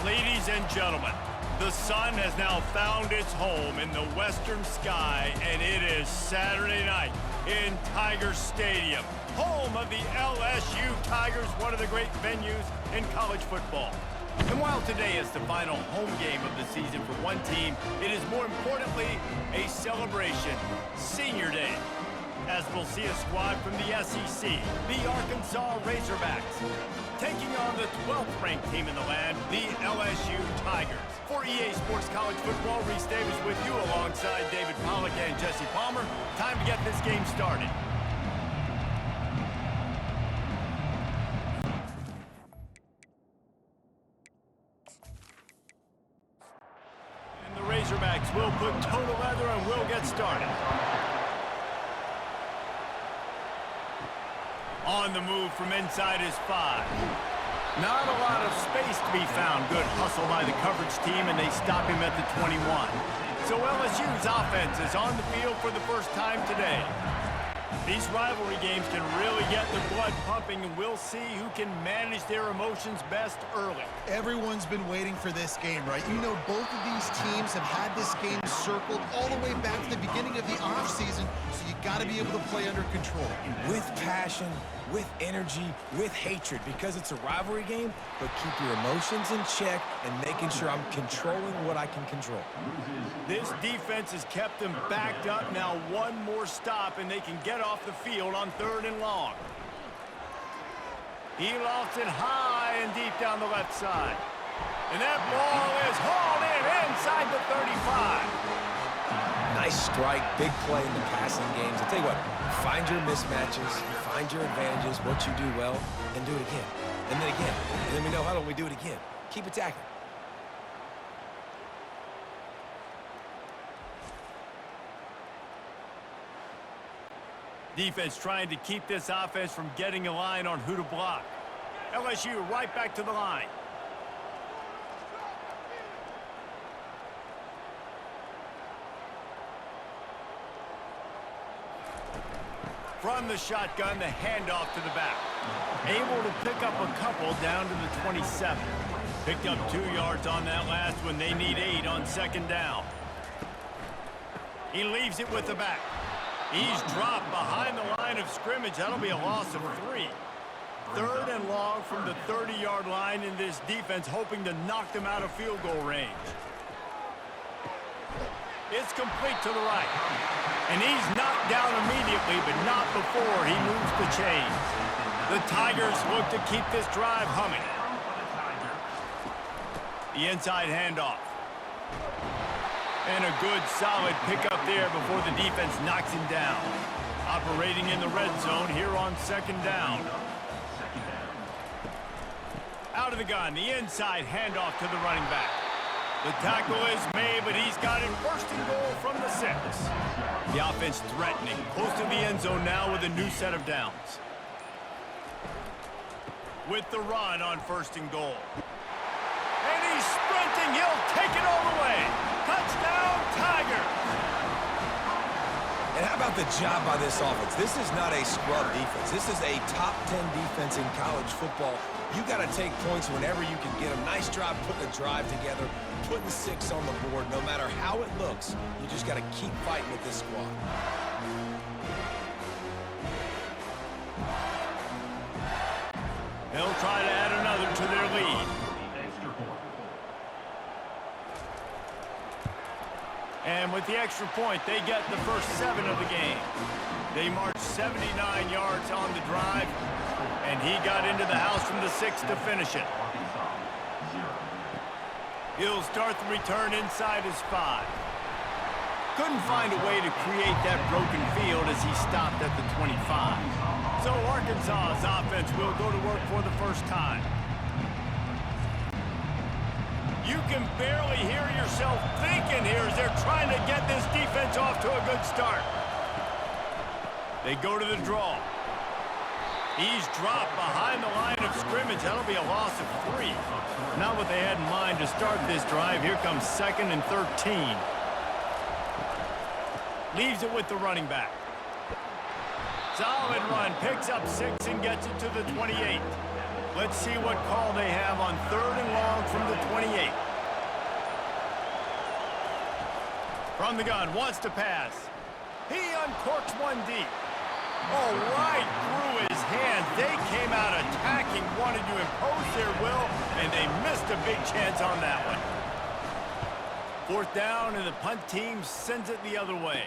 Ladies and gentlemen, the sun has now found its home in the western sky, and it is Saturday night in Tiger Stadium, home of the LSU Tigers, one of the great venues in college football. And while today is the final home game of the season for one team, it is more importantly a celebration, Senior Day, as we'll see a squad from the SEC, the Arkansas Razorbacks, taking on the 12th ranked team in the land, the LSU Tigers. For EA Sports College Football, Reese Davis with you alongside David Pollack and Jesse Palmer. Time to get this game started. And the Razorbacks will put toe to leather and will get started. On the move from inside his 5. Not a lot of space to be found. Good hustle by the coverage team, and they stop him at the 21. So LSU's offense is on the field for the first time today. These rivalry games can really get the blood pumping, and we'll see who can manage their emotions best early. Everyone's been waiting for this game, right? You know, both of these teams have had this game circled all the way back to the beginning of the offseason, so you got to be able to play under control. With passion, with energy, with hatred, because it's a rivalry game, but keep your emotions in check and making sure I'm controlling what I can control. This defense has kept them backed up. Now one more stop, and they can get off the field on 3rd and long. He lofts it high and deep down the left side. And that ball is hauled in inside the 35. Nice strike, big play in the passing games. I'll tell you what, find your mismatches, find your advantages, what you do well, and do it again. And then again. And then we know, how don't we do it again? Keep attacking. Defense trying to keep this offense from getting a line on who to block. LSU right back to the line. From the shotgun, the handoff to the back. Able to pick up a couple down to the 27. Picked up 2 yards on that last one. They need 8 on 2nd down. He leaves it with the back. He's dropped behind the line of scrimmage. That'll be a loss of 3. 3rd and long from the 30-yard line, in this defense hoping to knock them out of field goal range. It's complete to the right. And he's knocked down immediately, but not before he moves the chains. The Tigers look to keep this drive humming. The inside handoff. And a good, solid pickup there before the defense knocks him down. Operating in the red zone here on 2nd down. Out of the gun, the inside handoff to the running back. The tackle is made, but he's got it 1st and goal from the 6. The offense threatening, close to the end zone now with a new set of downs. With the run on 1st and goal. And he's sprinting, he'll take it all the way. Touchdown, Tigers! And how about the job by this offense? This is not a scrub defense. This is a top 10 defense in college football. You got to take points whenever you can get them. Nice job putting a drive together, putting 6 on the board. No matter how it looks, you just got to keep fighting with this squad. They'll try to add another to their lead. And with the extra point, they get the first 7 of the game. They marched 79 yards on the drive, and he got into the house from the 6 to finish it. He'll start the return inside his 5. Couldn't find a way to create that broken field as he stopped at the 25. So Arkansas's offense will go to work for the first time. You can barely hear yourself thinking here as they're trying to get this defense off to a good start. They go to the draw. He's dropped behind the line of scrimmage. That'll be a loss of 3. Not what they had in mind to start this drive. Here comes 2nd and 13. Leaves it with the running back. Solid run. Picks up 6 and gets it to the 28. Let's see what call they have on 3rd and long from the 28. From the gun, wants to pass. He uncorks one deep. Oh, right through his hands. They came out attacking, wanted to impose their will, and they missed a big chance on that one. 4th down, and the punt team sends it the other way.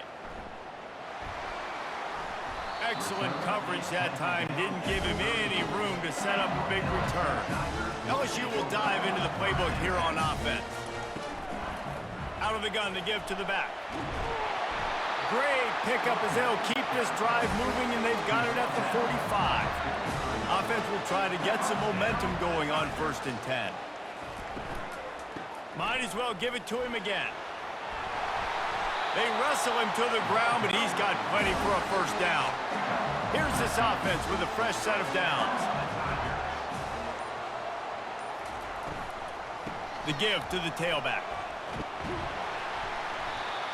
Excellent coverage that time. Didn't give him any room to set up a big return. LSU will dive into the playbook here on offense. Out of the gun to give to the back. Great pickup as they'll keep this drive moving, and they've got it at the 45. Offense will try to get some momentum going on 1st and 10. Might as well give it to him again. They wrestle him to the ground, but he's got plenty for a 1st down. Here's this offense with a fresh set of downs. The give to the tailback.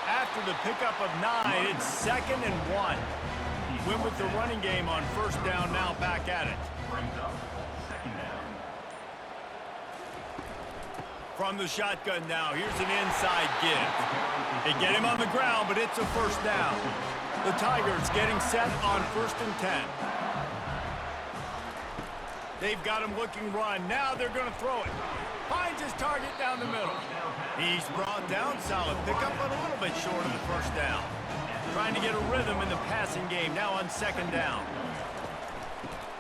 After the pickup of 9, it's 2nd and 1. Win with the running game on 1st down, now back at it. From the shotgun now, here's an inside give. They get him on the ground, but it's a 1st down. The Tigers getting set on 1st and 10. They've got him looking run. Now they're going to throw it. Finds his target down the middle. He's brought down, solid pickup, but a little bit short of the 1st down. Trying to get a rhythm in the passing game, now on 2nd down.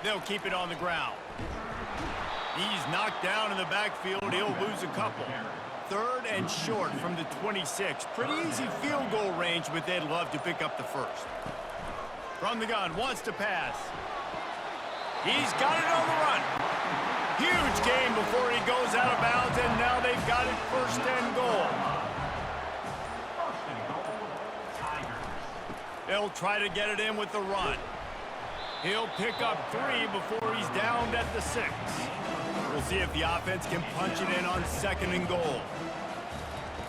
They'll keep it on the ground. He's knocked down in the backfield. He'll lose a couple. 3rd and short from the 26. Pretty easy field goal range, but they'd love to pick up the 1st. From the gun, wants to pass. He's got it on the run. Huge game before he goes out of bounds, and now they've got it 1st and goal. They'll try to get it in with the run. He'll pick up 3 before he's downed at the 6. We'll see if the offense can punch it in on 2nd and goal.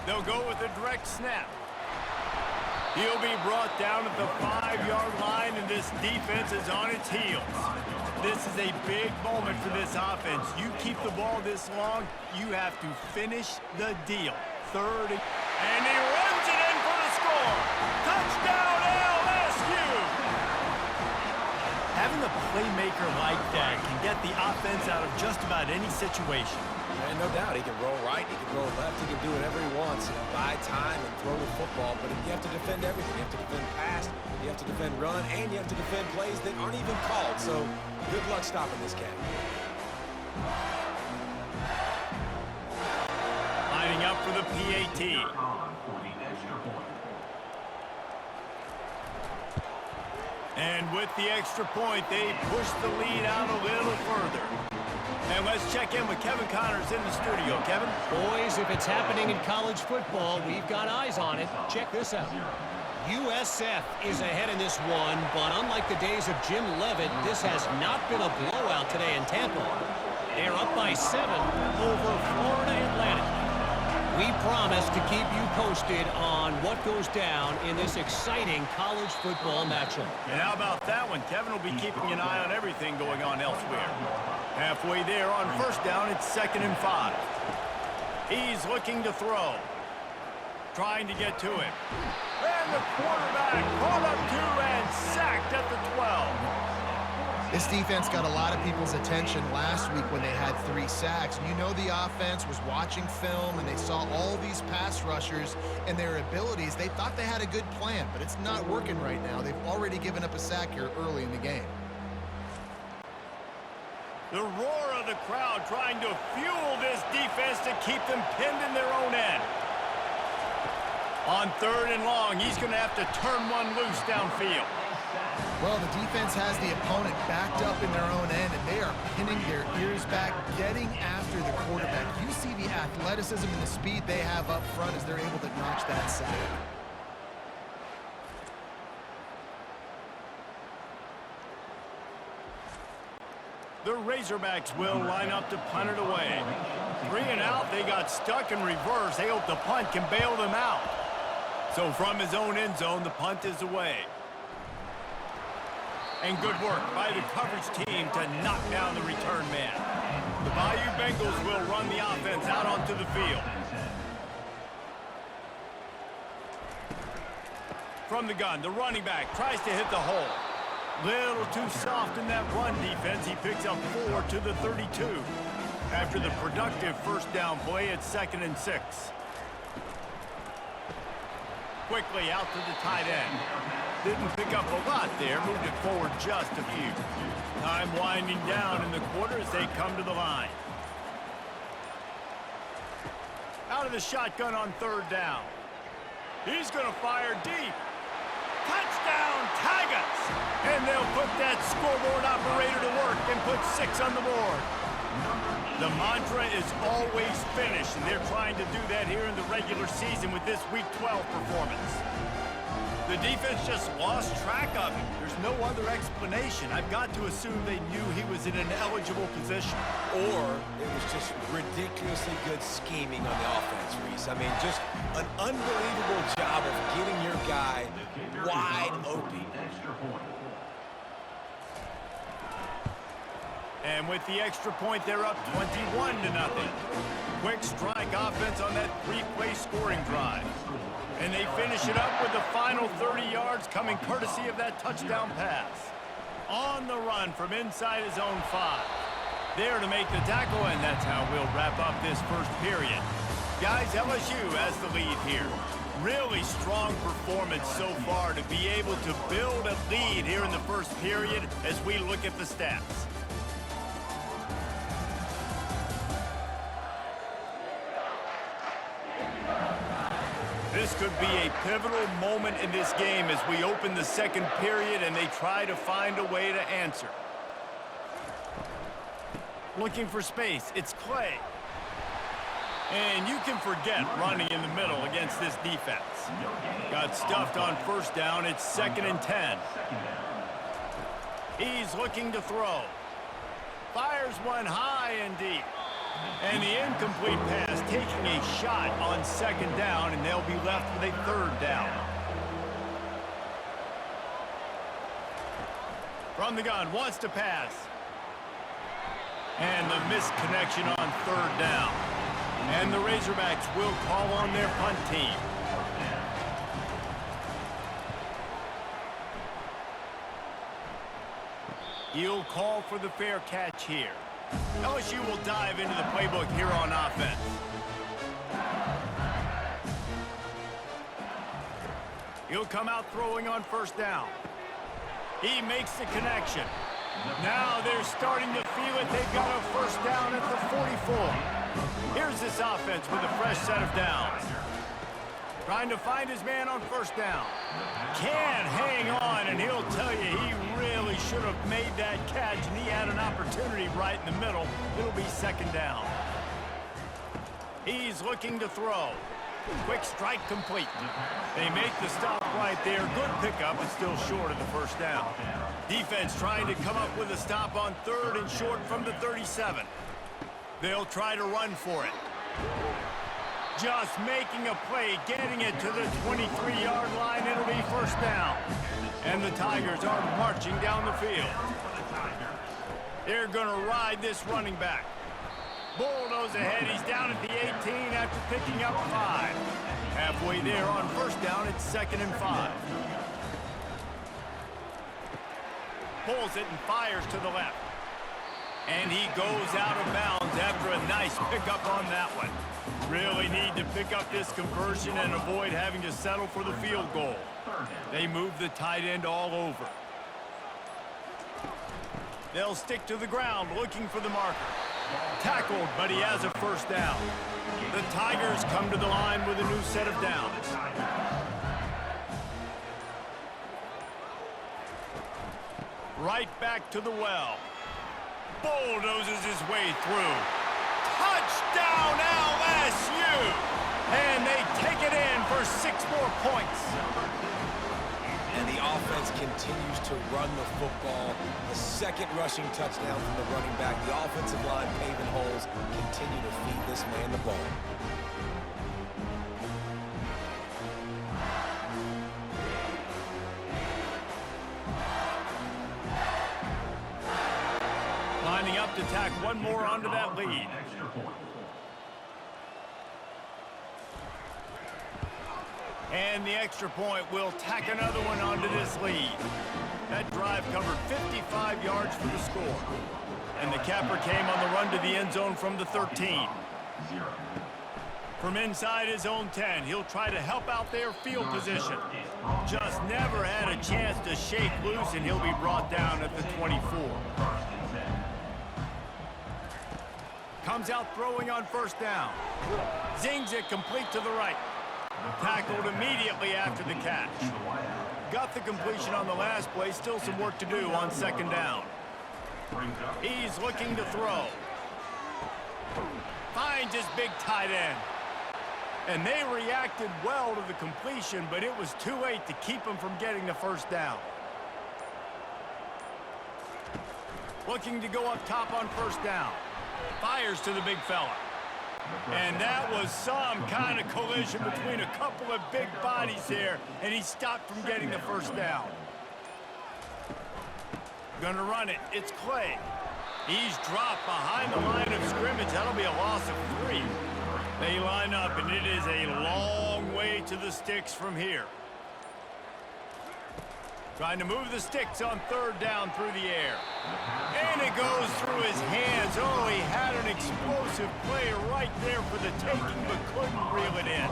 They'll go with a direct snap. He'll be brought down at the 5-yard line, and this defense is on its heels. This is a big moment for this offense. You keep the ball this long, you have to finish the deal. 3rd and he runs it in for the score. Touchdown, LSU! Having a playmaker like that can get the offense out of just about any situation. And no doubt, he can roll right, he can roll left, he can do whatever he wants, buy time and throw the football, but you have to defend everything. You have to defend pass, you have to defend run, and you have to defend plays that aren't even called, so good luck stopping this cat. Lining up for the PAT. And with the extra point, they push the lead out a little further. And let's check in with Kevin Connors in the studio. Kevin? Boys, if it's happening in college football, we've got eyes on it. Check this out. USF is ahead in this one, but unlike the days of Jim Leavitt, this has not been a blowout today in Tampa. They're up by 7 over Florida Atlantic. We promise to keep you posted on what goes down in this exciting college football matchup. And how about that one? Kevin will be keeping an eye on everything going on elsewhere. Halfway there on 1st down, it's 2nd and 5. He's looking to throw. Trying to get to him. And the quarterback caught up to and sacked at the 12. This defense got a lot of people's attention last week when they had 3 sacks. You know the offense was watching film, and they saw all these pass rushers and their abilities. They thought they had a good plan, but it's not working right now. They've already given up a sack here early in the game. The roar of the crowd trying to fuel this defense to keep them pinned in their own end. On 3rd and long, he's going to have to turn one loose downfield. Well, the defense has the opponent backed up in their own end, and they are pinning their ears back, getting after the quarterback. You see the athleticism and the speed they have up front as they're able to notch that sack. The Razorbacks will line up to punt it away. 3 and out, they got stuck in reverse. They hope the punt can bail them out. So from his own end zone, the punt is away. And good work by the coverage team to knock down the return man. Bengals will run the offense out onto the field. From the gun, the running back tries to hit the hole. Little too soft in that run defense. He picks up 4 to the 32. After the productive first down play, it's 2nd and 6. Quickly out to the tight end. Didn't pick up a lot there, moved it forward just a few. Time winding down in the quarter as they come to the line. Out of the shotgun on 3rd down. He's going to fire deep. Touchdown, Tigers! And they'll put that scoreboard operator to work and put 6 on the board. The mantra is always finish, and they're trying to do that here in the regular season with this Week 12 performance. The defense just lost track of him. There's no other explanation. I've got to assume they knew he was in an eligible position. Or it was just ridiculously good scheming on the offense, Reese. I mean, just an unbelievable job of getting your guy wide open. And with the extra point, they're up 21-0. Quick strike offense on that 3-play scoring drive. And they finish it up with the final 30 yards coming courtesy of that touchdown pass. On the run from inside his own 5. There to make the tackle, and that's how we'll wrap up this first period. Guys, LSU has the lead here. Really strong performance so far to be able to build a lead here in the first period as we look at the stats. This could be a pivotal moment in this game as we open the second period and they try to find a way to answer. Looking for space, it's Clay. And you can forget running in the middle against this defense. Got stuffed on 1st down, it's 2nd and 10. He's looking to throw. Fires one high and deep. And the incomplete pass taking a shot on 2nd down, and they'll be left with a 3rd down. From the gun, wants to pass. And the missed connection on 3rd down. And the Razorbacks will call on their punt team. He'll call for the fair catch here. LSU will dive into the playbook here on offense. He'll come out throwing on 1st down. He makes the connection. Now they're starting to feel it. They've got a 1st down at the 44. Here's this offense with a fresh set of downs. Trying to find his man on 1st down. Can't hang on, and he'll tell you he really should have made that catch, and he had an opportunity right in the middle. It'll be 2nd down. He's looking to throw. Quick strike complete. They make the stop right there. Good pickup, but still short of the 1st down. Defense trying to come up with a stop on 3rd and short from the 37. They'll try to run for it. Just making a play, getting it to the 23-yard line. It'll be 1st down. And the Tigers are marching down the field. They're going to ride this running back. Bulldoze ahead. He's down at the 18 after picking up 5. Halfway there on 1st down, it's 2nd and 5. Pulls it and fires to the left. And he goes out of bounds after a nice pickup on that one. Really need to pick up this conversion and avoid having to settle for the field goal. They move the tight end all over. They'll stick to the ground looking for the marker. Tackled, but he has a 1st down. The Tigers come to the line with a new set of downs. Right back to the well. Bulldozes his way through. Touchdown LSU! And they take it in for 6 more points. And the offense continues to run the football. The 2nd rushing touchdown from the running back. The offensive line paving holes. Continue to feed this man the ball. Lining up to tack one more onto that lead. And the extra point will tack another one onto this lead. That drive covered 55 yards for the score. And the capper came on the run to the end zone from the 13. From inside his own 10, he'll try to help out their field position. Just never had a chance to shake loose, and he'll be brought down at the 24. Comes out throwing on first down. Zings it complete to the right. Tackled immediately after the catch. Got the completion on the last play. Still some work to do on second down. He's looking to throw. Finds his big tight end. And they reacted well to the completion, but it was too late to keep him from getting the first down. Looking to go up top on first down. Fires to the big fella. And that was some kind of collision between a couple of big bodies here, and he stopped from getting the first down. Gonna run it. It's Clay. He's dropped behind the line of scrimmage. That'll be a loss of 3. They line up, and it is a long way to the sticks from here. Trying to move the sticks on third down through the air. And it goes through his hands. Oh, he had an explosive play right there for the taking, but couldn't reel it in.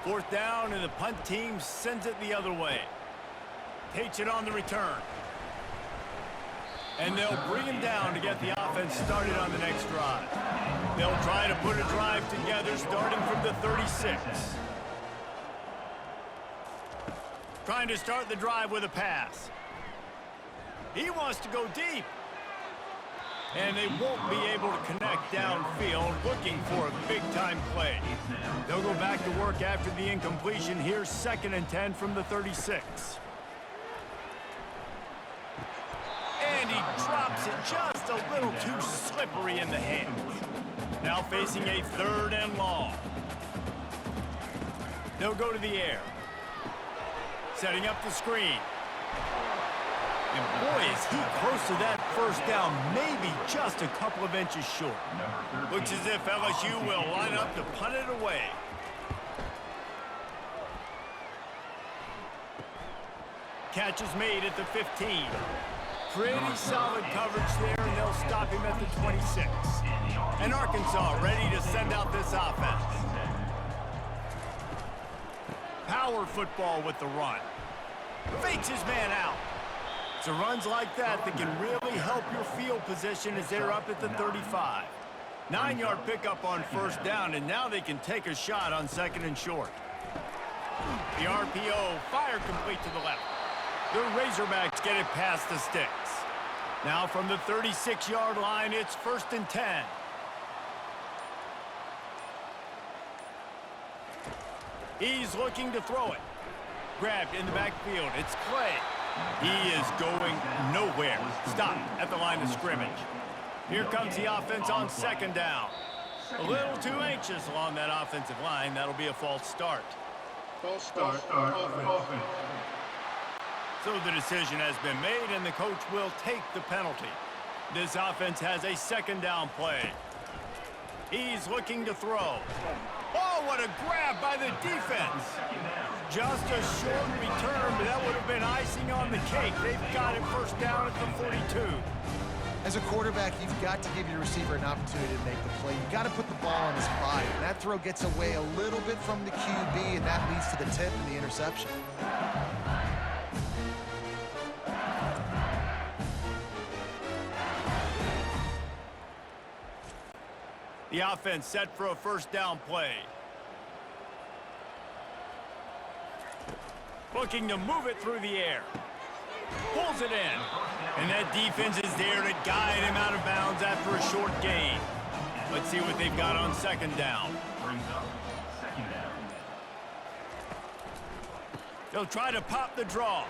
Fourth down, and the punt team sends it the other way. Takes it on the return. And they'll bring him down to get the offense started on the next drive. They'll try to put a drive together starting from the 36. Trying to start the drive with a pass. He wants to go deep. And they won't be able to connect downfield, looking for a big-time play. They'll go back to work after the incompletion. Here's 2nd and 10 from the 36. And he drops it just a little too slippery in the hands. Now facing a 3rd and long. They'll go to the air. Setting up the screen. And boy, is he close to that first down, maybe just a couple of inches short. Looks as if LSU will line up to punt it away. Catch is made at the 15. Pretty solid coverage there, and they'll stop him at the 26. And Arkansas ready to send out this offense. Power football with the run. Fakes his man out. So runs like that can really help your field position as they're up at the 35. 9-yard pickup on first down, and now they can take a shot on 2nd and short. The RPO, fire complete to the left. The Razorbacks get it past the sticks. Now from the 36-yard line, it's 1st and 10. He's looking to throw it. Grabbed in the backfield. It's Clay. He is going nowhere. Stopped at the line of scrimmage. Here comes the offense on 2nd down. A little too anxious along that offensive line. That'll be a false start. False start. Offense. So the decision has been made, and the coach will take the penalty. This offense has a 2nd down play. He's looking to throw. Oh, what a grab by the defense. Just a short return, but that would have been icing on the cake. They've got it first down at the 42. As a quarterback, you've got to give your receiver an opportunity to make the play. You've got to put the ball on his body. And that throw gets away a little bit from the QB, and that leads to the tip and the interception. The offense set for a first down play. Looking to move it through the air. Pulls it in. And that defense is there to guide him out of bounds after a short gain. Let's see what they've got on 2nd down. They'll try to pop the draw.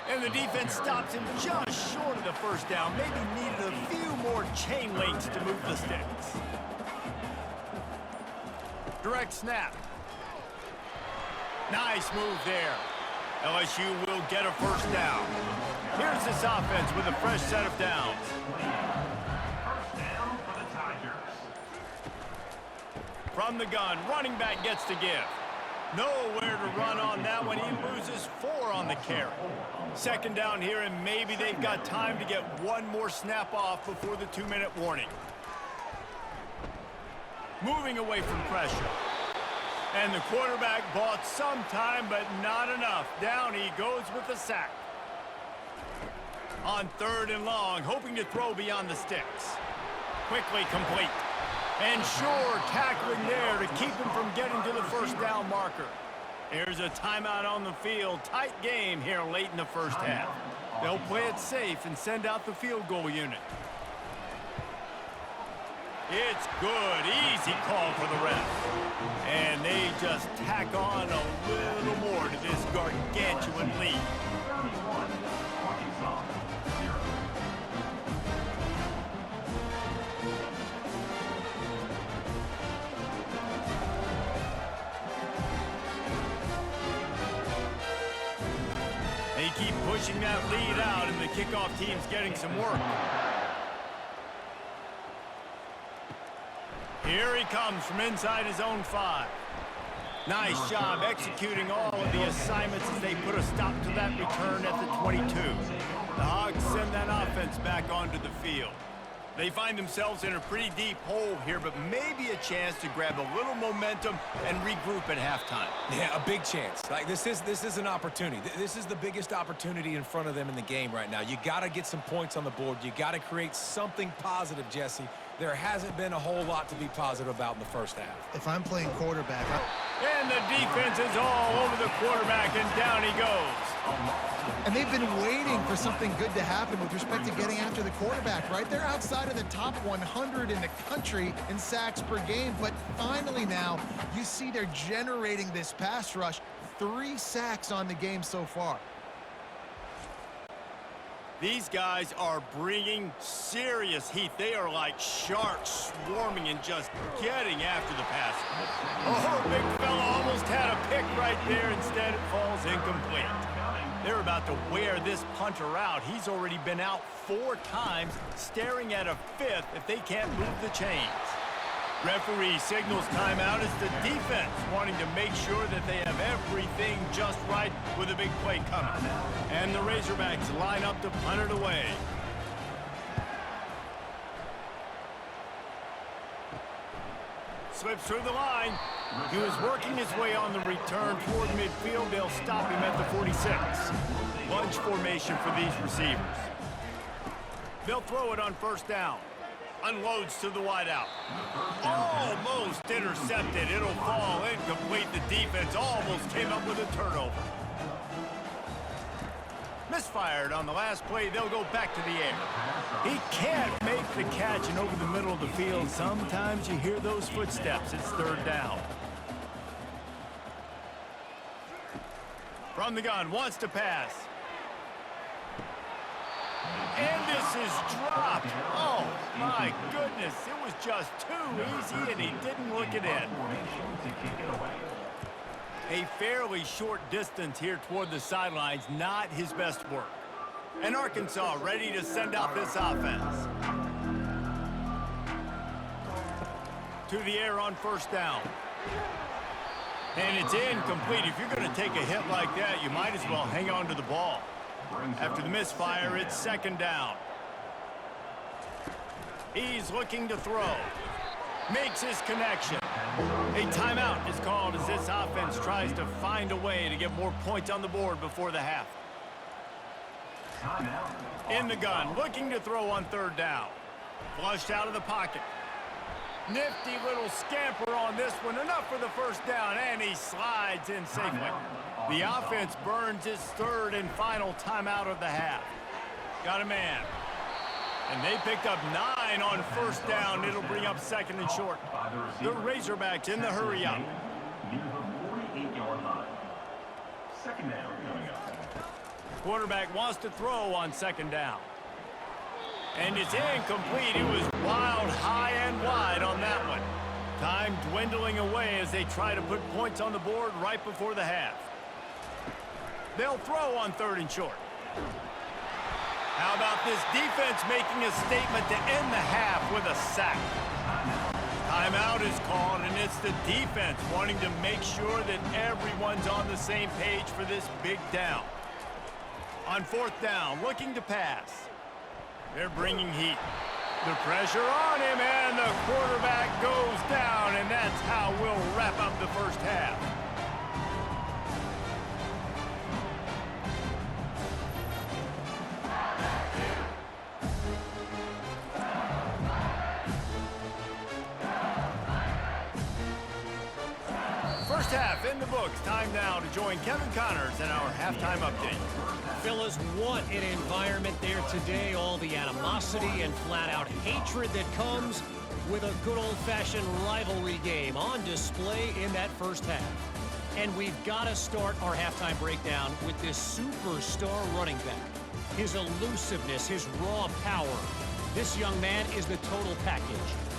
And the defense stops him just short of the first down. Maybe needed a few more chain links to move the sticks. Direct snap. Nice move there. LSU will get a first down. Here's this offense with a fresh set of downs. First down for the Tigers. From the gun, running back gets to give. Nowhere to run on that one. He loses 4 on the carry. Second down here, and maybe they've got time to get one more snap off before the 2-minute warning. Moving away from pressure. And the quarterback bought some time, but not enough. Down he goes with the sack. On 3rd and long, hoping to throw beyond the sticks. Quickly complete. And sure, tackling there to keep him from getting to the first down marker. There's a timeout on the field. Tight game here late in the first half. They'll play it safe and send out the field goal unit. It's good. Easy call for the ref. And they just tack on a little more to this gargantuan lead. They keep pushing that lead out, and the kickoff team's getting some work. Here he comes from inside his own 5. Nice job executing all of the assignments as they put a stop to that return at the 22. The Hogs send that offense back onto the field. They find themselves in a pretty deep hole here, but maybe a chance to grab a little momentum and regroup at halftime. Yeah, a big chance. Like this is an opportunity. This is the biggest opportunity in front of them in the game right now. You got to get some points on the board. You got to create something positive, Jesse. There hasn't been a whole lot to be positive about in the first half. If I'm playing quarterback, And the defense is all over the quarterback, and down he goes. and they've been waiting for something good to happen with respect to getting after the quarterback, right? They're outside of the top 100 in the country in sacks per game, but finally now you see they're generating this pass rush. 3 sacks on the game so far. These guys are bringing serious heat. They are like sharks swarming and just getting after the passer. Oh, big fella almost had a pick right there. Instead, it falls incomplete. They're about to wear this punter out. He's already been out 4 times, staring at a 5th if they can't move the chains. Referee signals timeout as the defense wanting to make sure that they have everything just right with a big play coming. And the Razorbacks line up to punt it away. Slips through the line. He was working his way on the return toward midfield. They'll stop him at the 46. Bunch formation for these receivers. They'll throw it on first down. Unloads to the wideout. Almost intercepted. It'll fall incomplete. The defense almost came up with a turnover. Misfired on the last play. They'll go back to the air. He can't make the catch, and over the middle of the field, sometimes you hear those footsteps. It's 3rd down. From the gun, wants to pass. And this is dropped. Oh, my goodness. It was just too easy, and he didn't look it in. A fairly short distance here toward the sidelines, not his best work. And Arkansas ready to send out this offense. To the air on first down. And it's incomplete. If you're going to take a hit like that, you might as well hang on to the ball. After the misfire, it's 2nd down. He's looking to throw. Makes his connection. A timeout is called as this offense tries to find a way to get more points on the board before the half. In the gun, looking to throw on 3rd down. Flushed out of the pocket. Nifty little scamper on this one. Enough for the first down, and he slides in safely. The offense burns its 3rd and final timeout of the half. Got a man. And they picked up 9 on first down. It'll bring up 2nd and short. The Razorbacks in the hurry up. Quarterback wants to throw on 2nd down. And it's incomplete. It was wild, high, and wide on that one. Time dwindling away as they try to put points on the board right before the half. They'll throw on 3rd and short. How about this defense making a statement to end the half with a sack? Timeout is called, and it's the defense wanting to make sure that everyone's on the same page for this big down. On fourth down, looking to pass. They're bringing heat. The pressure on him, and the quarterback goes down, and that's how we'll wrap up the first half. First half in the books. Time now to join Kevin Connors in our halftime update. Fellas, what an environment there today. All the animosity and flat-out hatred that comes with a good old-fashioned rivalry game on display in that first half. And we've got to start our halftime breakdown with this superstar running back. His elusiveness, his raw power. This young man is the total package.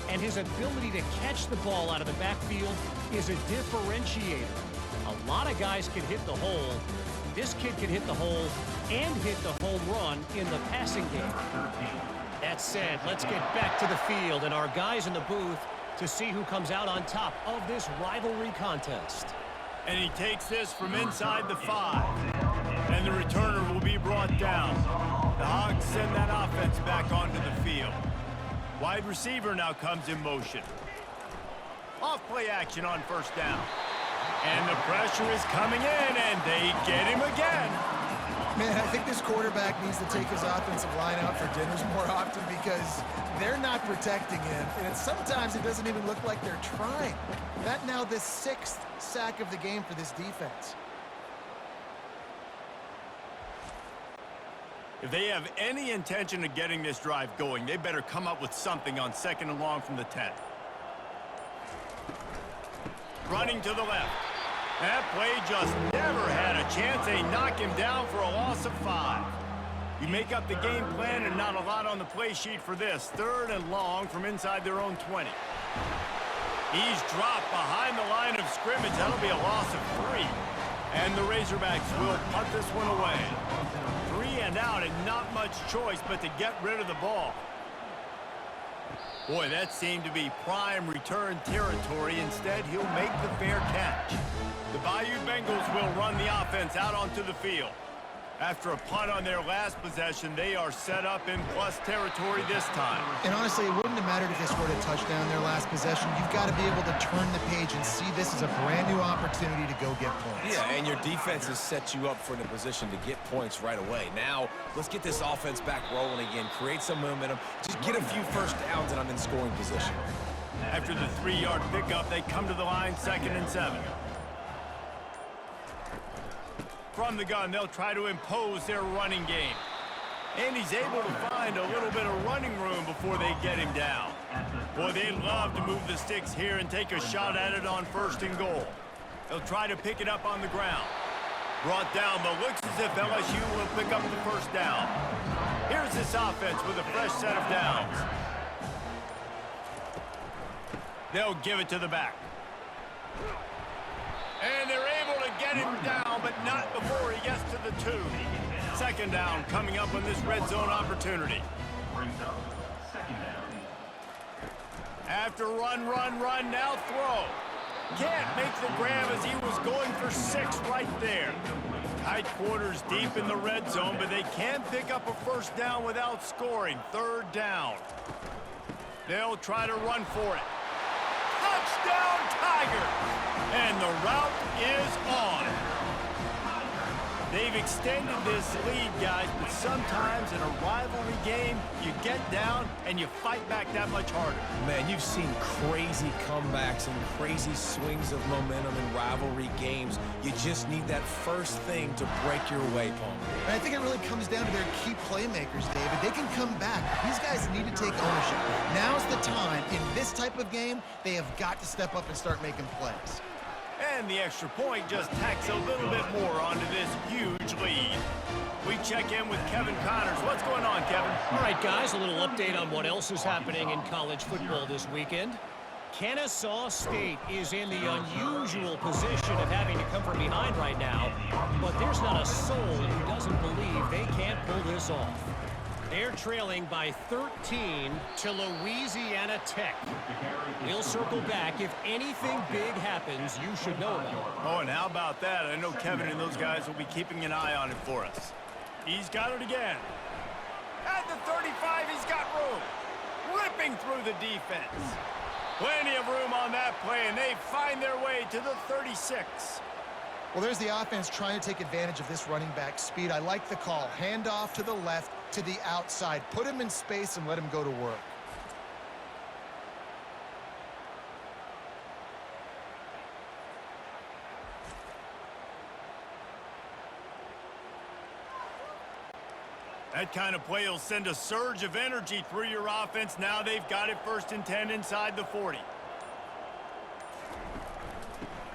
And his ability to catch the ball out of the backfield is a differentiator. A lot of guys can hit the hole. This kid can hit the hole and hit the home run in the passing game. That said, let's get back to the field and our guys in the booth to see who comes out on top of this rivalry contest. And he takes this from inside the 5. And the returner will be brought down. The Hogs send that offense back onto the field. Wide receiver now comes in motion. Off play action on first down. And the pressure is coming in, and they get him again. Man, I think this quarterback needs to take his offensive line out for dinners more often because they're not protecting him. And sometimes it doesn't even look like they're trying. That now the 6th sack of the game for this defense. If they have any intention of getting this drive going, they better come up with something on 2nd and long from the 10. Running to the left. That play just never had a chance. They knock him down for a loss of 5. You make up the game plan and not a lot on the play sheet for this. 3rd and long from inside their own 20. He's dropped behind the line of scrimmage. That'll be a loss of 3. And the Razorbacks will punt this one away. 3 and out, and not much choice but to get rid of the ball. Boy, that seemed to be prime return territory. Instead, he'll make the fair catch. The Bayou Bengals will run the offense out onto the field. After a punt on their last possession, they are set up in plus territory this time. And honestly, it wouldn't have mattered if they scored a touchdown their last possession. You've got to be able to turn the page and see this as a brand new opportunity to go get points. Yeah, and your defense has set you up for the position to get points right away. Now, let's get this offense back rolling again, create some momentum, just get a few first downs, and I'm in scoring position. After the 3-yard pickup, they come to the line 2nd and 7. From the gun, they'll try to impose their running game. And he's able to find a little bit of running room before they get him down. Boy, they'd love to move the sticks here and take a shot at it on 1st and goal. They'll try to pick it up on the ground. Brought down, but looks as if LSU will pick up the first down. Here's this offense with a fresh set of downs. They'll give it to the back. And they're able to get him down, but not before he gets to the 2. 2nd down coming up on this red zone opportunity. After run, now throw. Can't make the grab as he was going for 6 right there. Tight quarters deep in the red zone, but they can pick up a first down without scoring. 3rd down. They'll try to run for it. Touchdown, Tigers! And the route is on. They've extended this lead, guys, but sometimes in a rivalry game, you get down and you fight back that much harder. Man, you've seen crazy comebacks and crazy swings of momentum in rivalry games. You just need that first thing to break your way, Paul. And I think it really comes down to their key playmakers, David. They can come back. These guys need to take ownership. Now's the time. In this type of game, they have got to step up and start making plays. And the extra point just tacks a little bit more onto this huge lead. We check in with Kevin Connors. What's going on, Kevin? All right, guys, a little update on what else is happening in college football this weekend. Kennesaw State is in the unusual position of having to come from behind right now, but there's not a soul who doesn't believe they can't pull this off. They're trailing by 13 to Louisiana Tech. We'll circle back. If anything big happens, you should know about it. Oh, and how about that? I know Kevin and those guys will be keeping an eye on it for us. He's got it again. At the 35, he's got room. Ripping through the defense. Plenty of room on that play, and they find their way to the 36. Well, there's the offense trying to take advantage of this running back speed. I like the call. Hand off to the left, to the outside. Put him in space and let him go to work. That kind of play will send a surge of energy through your offense. Now they've got it 1st and 10 inside the 40.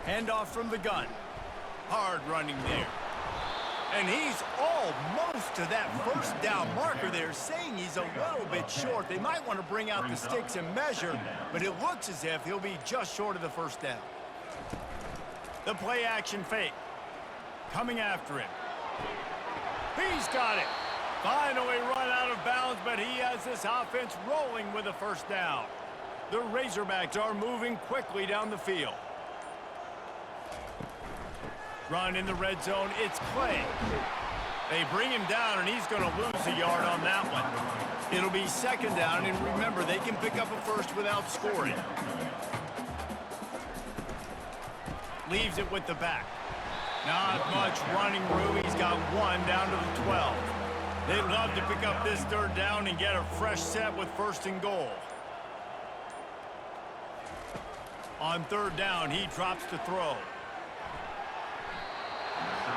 Handoff from the gun. Hard running there. And he's almost to that 1st down marker there, saying he's a little bit short. They might want to bring out the sticks and measure, but it looks as if he'll be just short of the 1st down. The play action fake. Coming after him. He's got it. Finally run out of bounds, but he has this offense rolling with a 1st down. The Razorbacks are moving quickly down the field. Run in the red zone, it's Clay. They bring him down, and he's going to lose a yard on that one. It'll be 2nd down, and remember, they can pick up a 1st without scoring. Leaves it with the back. Not much running room. He's got 1 down to the 12. They'd love to pick up this 3rd down and get a fresh set with 1st and goal. On 3rd down, he drops to throw.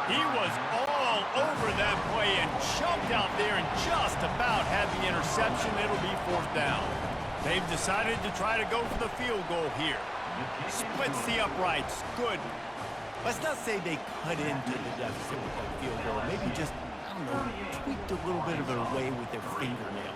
He was all over that play and jumped out there and just about had the interception. It'll be 4th down. They've decided to try to go for the field goal here. Splits the uprights. Good. Let's not say they cut into the deficit with that field goal. Maybe just, I don't know, tweaked a little bit of their way with their fingernail.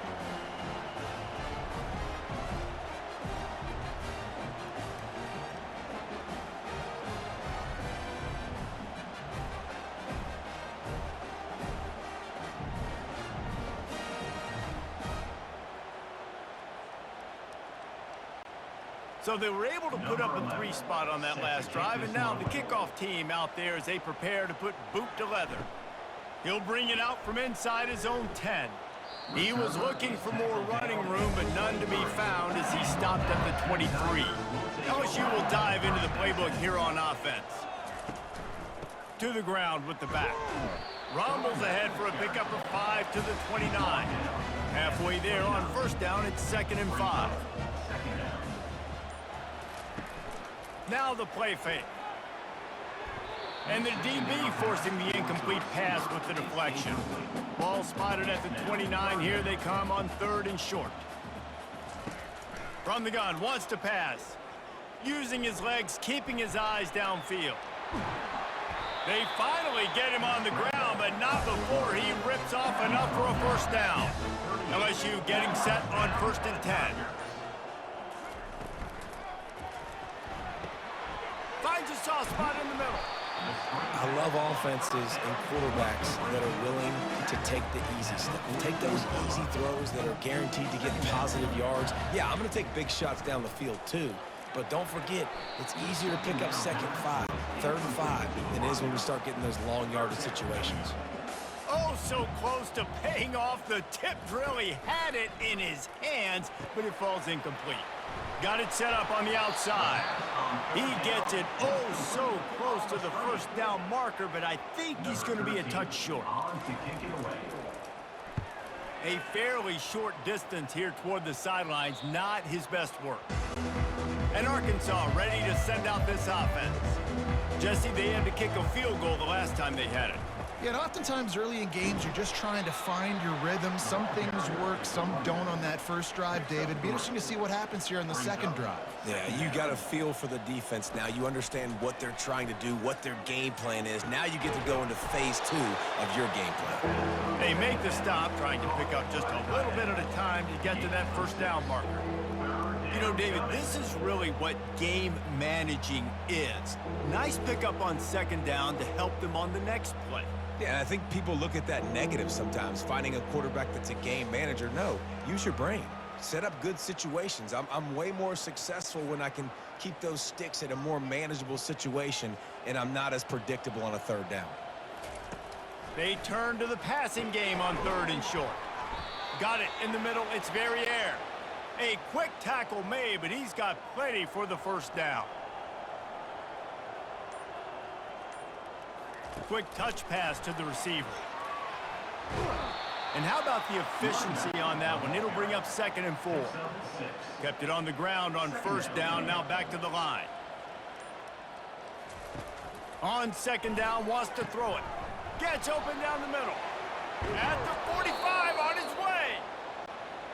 So they were able to put up a 3 spot on that last drive, and now the kickoff team out there as they prepare to put boot to leather. He'll bring it out from inside his own 10. He was looking for more running room, but none to be found as he stopped at the 23. LSU will dive into the playbook here on offense. To the ground with the back. Rumbles ahead for a pickup of 5 to the 29. Halfway there on 1st down, it's 2nd and 5. Now the play fake. And the DB forcing the incomplete pass with the deflection. Ball spotted at the 29. Here they come on 3rd and short. From the gun, wants to pass. Using his legs, keeping his eyes downfield. They finally get him on the ground, but not before he rips off enough for a 1st down. LSU getting set on 1st and 10. Finds a soft spot in the middle. I love offenses and quarterbacks that are willing to take the easy stuff. Take those easy throws that are guaranteed to get positive yards. Yeah, I'm going to take big shots down the field too. But don't forget, it's easier to pick up 2nd and 5, 3rd and 5 than it is when we start getting those long yardage situations. Oh, so close to paying off the tip drill. He had it in his hands, but it falls incomplete. Got it set up on the outside. He gets it oh so close to the 1st down marker, but I think he's going to be a touch short. A fairly short distance here toward the sidelines, not his best work. And Arkansas ready to send out this offense. Jesse, they had to kick a field goal the last time they had it. Yeah, and oftentimes early in games, you're just trying to find your rhythm. Some things work, some don't on that 1st drive, David. It'd be interesting to see what happens here on the 2nd drive. Yeah, you got a feel for the defense now. You understand what they're trying to do, what their game plan is. Now you get to go into phase 2 of your game plan. They make the stop, trying to pick up just a little bit at a time to get to that 1st down marker. You know, David, this is really what game managing is. Nice pickup on 2nd down to help them on the next play. Yeah, and I think people look at that negative sometimes, finding a quarterback that's a game manager. No, use your brain. Set up good situations. I'm way more successful when I can keep those sticks at a more manageable situation, and I'm not as predictable on a third down. They turn to the passing game on 3rd and short. Got it in the middle. It's Verrier. A quick tackle made, but he's got plenty for the first down. Quick touch pass to the receiver. And how about the efficiency on that one? It'll bring up 2nd and 4. Kept it on the ground on 1st down, now back to the line. On 2nd down, wants to throw it. Gets open down the middle. At the 45, on his way.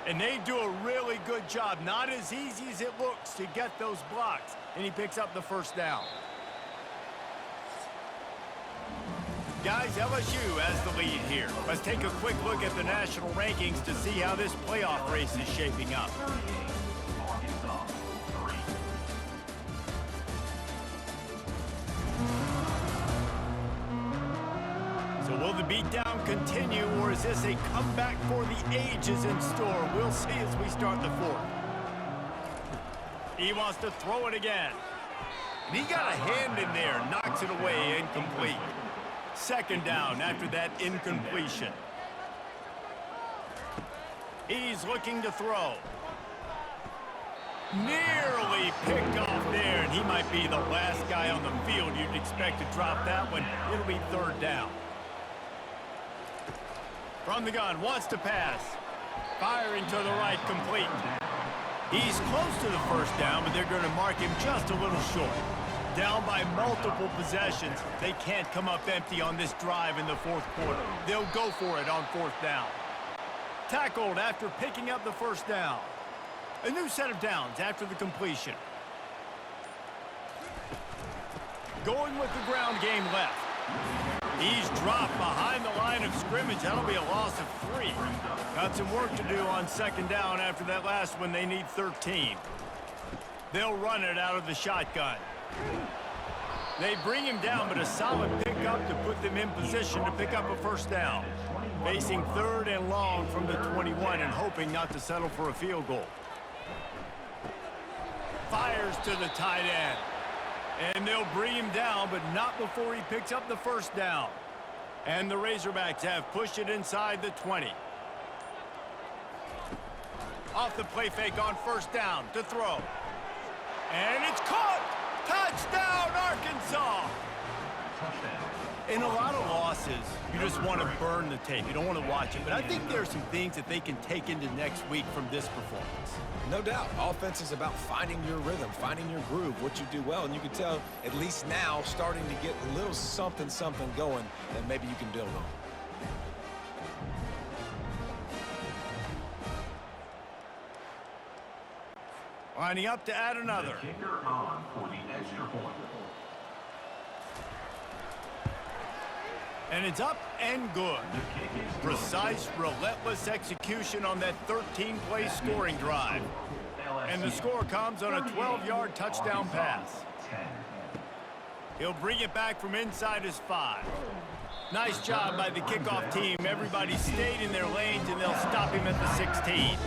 And they do a really good job. Not as easy as it looks to get those blocks. And he picks up the 1st down. Guys, LSU has the lead here. Let's take a quick look at the national rankings to see how this playoff race is shaping up. So will the beatdown continue, or is this a comeback for the ages in store? We'll see as we start the 4th. He wants to throw it again. And he got a hand in there, knocks it away, incomplete. 2nd down after that incompletion. He's looking to throw. Nearly picked off there, and he might be the last guy on the field you'd expect to drop that one. It'll be 3rd down. From the gun, wants to pass. Firing to the right, complete. He's close to the 1st down, but they're going to mark him just a little short. Down by multiple possessions. They can't come up empty on this drive in the 4th quarter. They'll go for it on 4th down. Tackled after picking up the 1st down. A new set of downs after the completion. Going with the ground game left. He's dropped behind the line of scrimmage. That'll be a loss of 3. Got some work to do on 2nd down after that last one. They need 13. They'll run it out of the shotgun. They bring him down, but a solid pickup to put them in position to pick up a 1st down. Facing 3rd and long from the 21 and hoping not to settle for a field goal. Fires to the tight end. And they'll bring him down, but not before he picks up the 1st down. And the Razorbacks have pushed it inside the 20. Off the play fake on 1st down to throw. And it's caught! Touchdown, Arkansas! In a lot of losses, you just want to burn the tape. You don't want to watch it. But I think there are some things that they can take into next week from this performance. No doubt. Offense is about finding your rhythm, finding your groove, what you do well. And you can tell, at least now, starting to get a little something going that maybe you can build on. Lining up to add another. Kicker on for the extra point. And it's up and good. Precise, relentless execution on that 13-play scoring drive. And the score comes on a 12-yard touchdown pass. He'll bring it back from inside his 5. Nice job by the kickoff team. Everybody stayed in their lanes, and they'll stop him at the 16.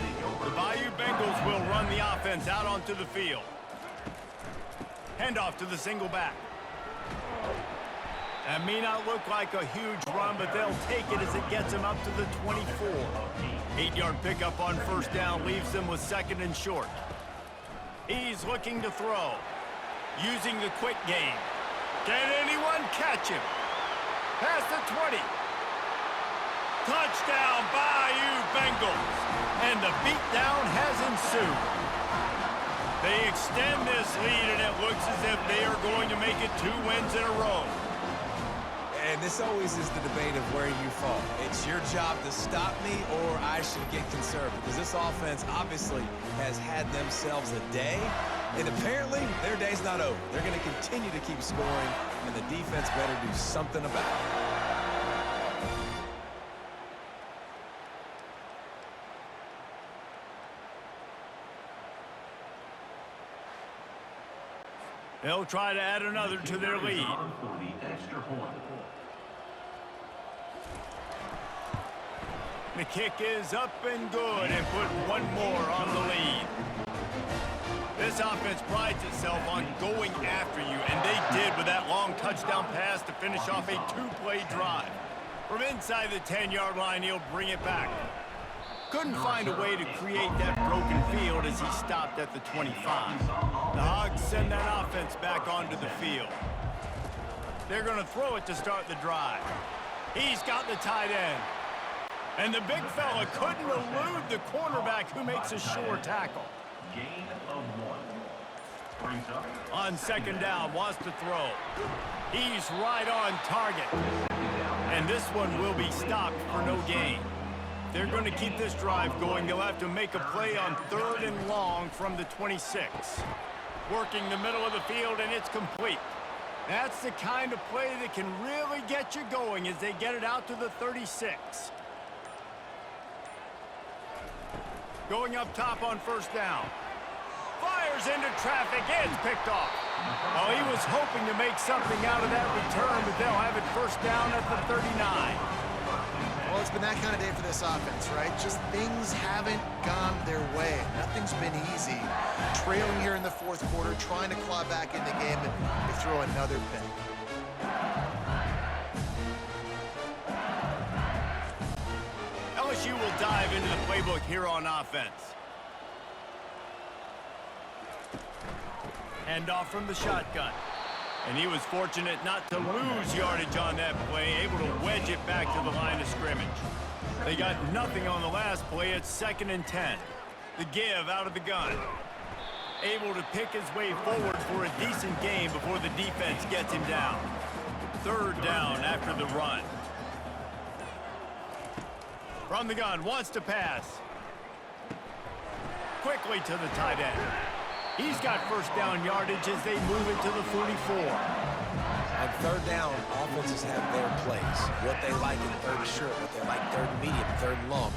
The Bayou Bengals will run the offense out onto the field. Handoff to the single back. That may not look like a huge run, but they'll take it as it gets them up to the 24. 8-yard pickup on 1st down leaves them with 2nd and short. He's looking to throw. Using the quick game. Can anyone catch him? Past the 20. Touchdown, Bayou Bengals. And the beatdown has ensued. They extend this lead, and it looks as if they are going to make it 2 wins in a row. And this always is the debate of where you fall. It's your job to stop me, or I should get conservative. Because this offense obviously has had themselves a day, and apparently their day's not over. They're going to continue to keep scoring, and the defense better do something about it. They'll try to add another to their lead. The kick is up and good and put one more on the lead. This offense prides itself on going after you, and they did with that long touchdown pass to finish off a two-play drive. From inside the 10-yard line, he'll bring it back. Couldn't find a way to create that broken field as he stopped at the 25. The Hogs send that offense back onto the field. They're going to throw it to start the drive. He's got the tight end. And the big fella couldn't elude the cornerback who makes a sure tackle. Gain of 1. Brings up. On second down, wants to throw. He's right on target. And this one will be stopped for no gain. They're going to keep this drive going. They'll have to make a play on 3rd and long from the 26. Working the middle of the field, and it's complete. That's the kind of play that can really get you going as they get it out to the 36. Going up top on first down. Fires into traffic. It's picked off. Well, he was hoping to make something out of that return, but they'll have it first down at the 39. Well, it's been that kind of day for this offense, right? Just things haven't gone their way. Nothing's been easy. Trailing here in the 4th quarter, trying to claw back in the game, and they throw another pick. LSU will dive into the playbook here on offense. Hand off from the shotgun. And he was fortunate not to lose yardage on that play, able to wedge it back to the line of scrimmage. They got nothing on the last play. It's 2nd and 10. The give out of the gun. Able to pick his way forward for a decent game before the defense gets him down. 3rd down after the run. From the gun, wants to pass. Quickly to the tight end. He's got first down yardage as they move it to the 44. On 3rd down, offenses have their plays. What they like in 3rd and short, what they like 3rd and medium, 3rd and long.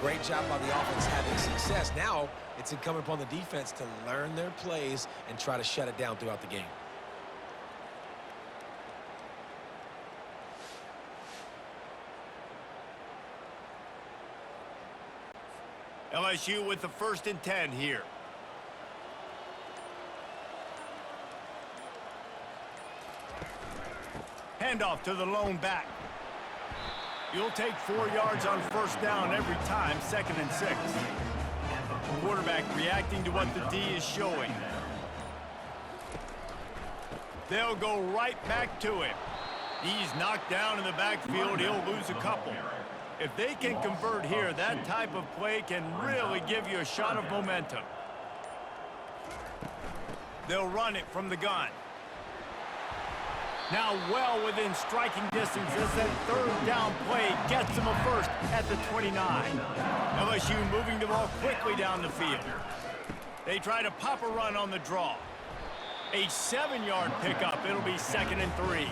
Great job by the offense having success. Now, it's incumbent upon the defense to learn their plays and try to shut it down throughout the game. LSU with the 1st and 10 here. Handoff to the lone back. You'll take 4 yards on first down every time, 2nd and 6. The quarterback reacting to what the D is showing. They'll go right back to him. He's knocked down in the backfield. He'll lose a couple. If they can convert here, that type of play can really give you a shot of momentum. They'll run it from the gun. Now well within striking distance as that 3rd down play gets them a first at the 29. LSU moving the ball quickly down the field. They try to pop a run on the draw. A 7-yard pickup. It'll be 2nd and 3.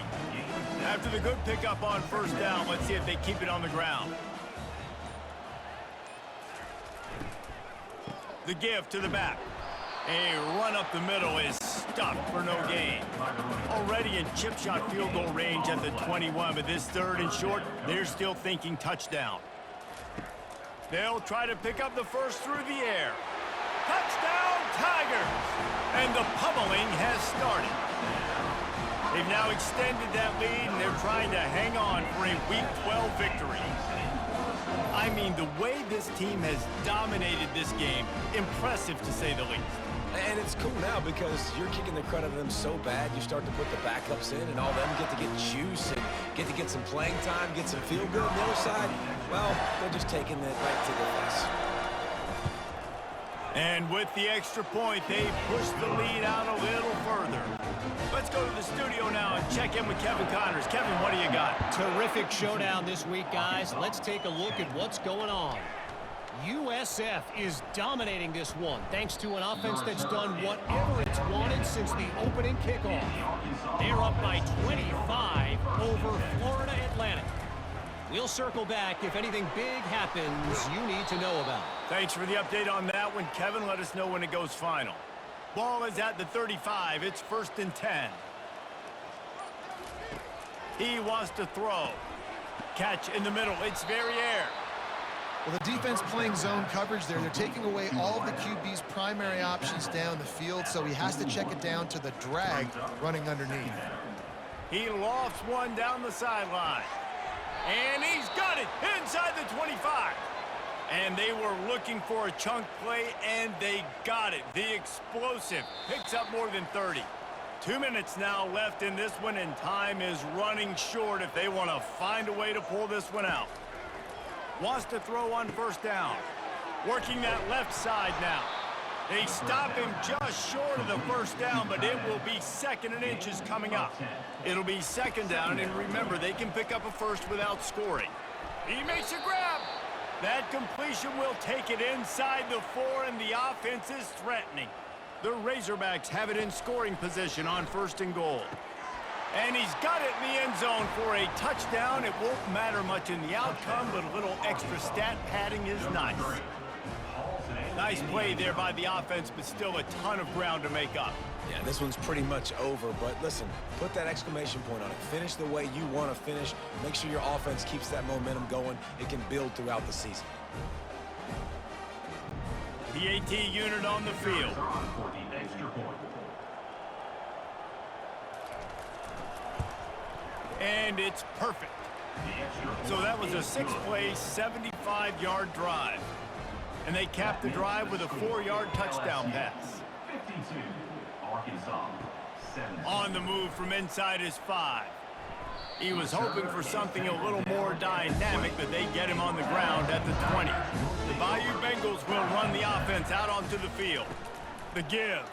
After the good pickup on first down, let's see if they keep it on the ground. The give to the back. A run up the middle is stuffed for no gain. Already in chip shot field goal range at the 21, but this 3rd and short, they're still thinking touchdown. They'll try to pick up the first through the air. Touchdown, Tigers! And the pummeling has started. They've now extended that lead, and they're trying to hang on for a Week 12 victory. I mean, the way this team has dominated this game, impressive to say the least. And it's cool now because you're kicking the credit of them so bad, you start to put the backups in, and all them get to get juice and get to get some playing time, get some feel good on the other side. Well, they're just taking it right to the face. And with the extra point, they push the lead out a little further. Let's go to the studio now and check in with Kevin Connors. Kevin, what do you got? Terrific showdown this week, guys. Let's take a look at what's going on. USF is dominating this one thanks to an offense that's done whatever it's wanted since the opening kickoff. They're up by 25 over Florida Atlantic. We'll circle back if anything big happens you need to know about. Thanks for the update on that one, Kevin. Let us know when it goes final. Ball is at the 35. It's 1st and 10. He wants to throw. Catch in the middle. It's Verrier. Well, the defense playing zone coverage there, they're taking away all of the QB's primary options down the field, so he has to check it down to the drag running underneath. He lofts one down the sideline. And he's got it inside the 25. And they were looking for a chunk play, and they got it. The explosive picks up more than 30. 2 minutes now left in this one, and time is running short if they want to find a way to pull this one out. Wants to throw on first down. Working that left side now. They stop him just short of the first down, but it will be 2nd and inches coming up. It'll be 2nd down, and remember, they can pick up a first without scoring. He makes a grab. That completion will take it inside the 4, and the offense is threatening. The Razorbacks have it in scoring position on 1st and goal. And he's got it in the end zone for a touchdown. It won't matter much in the outcome, but a little extra stat padding is nice. Nice play there by the offense, but still a ton of ground to make up. Yeah, this one's pretty much over, but listen, put that exclamation point on it. Finish the way you want to finish. Make sure your offense keeps that momentum going. It can build throughout the season. PAT unit on the field. And it's perfect. So that was a 6-play, 75-yard drive. And they capped the drive with a 4-yard touchdown pass. On the move from inside his 5. He was hoping for something a little more dynamic, but they get him on the ground at the 20. The Bayou Bengals will run the offense out onto the field. The give.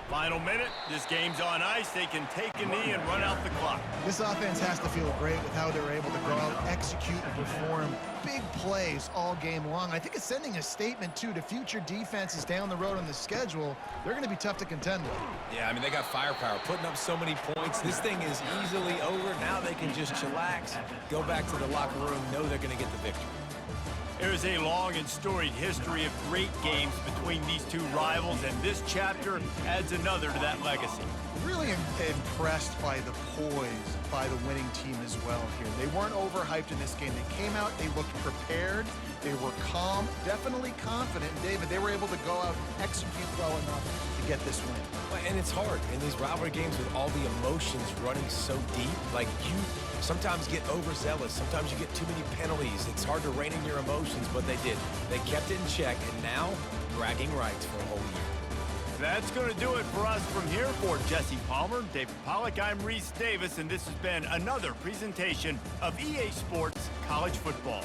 Final minute. This game's on ice. They can take a knee and run out the clock. This offense has to feel great with how they're able to go out, execute, and perform big plays all game long. I think it's sending a statement, too, to future defenses down the road on the schedule. They're going to be tough to contend with. Yeah, I mean, they got firepower, putting up so many points. This thing is easily over. Now they can just chillax, go back to the locker room, know they're going to get the victory. There's a long and storied history of great games between these two rivals, and this chapter adds another to that legacy. Really impressed by the poise by the winning team as well here. They weren't overhyped in this game. They came out, they looked prepared, they were calm, definitely confident. And David, they were able to go out and execute well enough to get this win. And it's hard in these rivalry games with all the emotions running so deep. Like, you sometimes get overzealous. Sometimes you get too many penalties. It's hard to rein in your emotions, but they did. They kept it in check, and now bragging rights for a whole year. That's going to do it for us from here. For Jesse Palmer, David Pollack, I'm Reese Davis, and this has been another presentation of EA Sports College Football.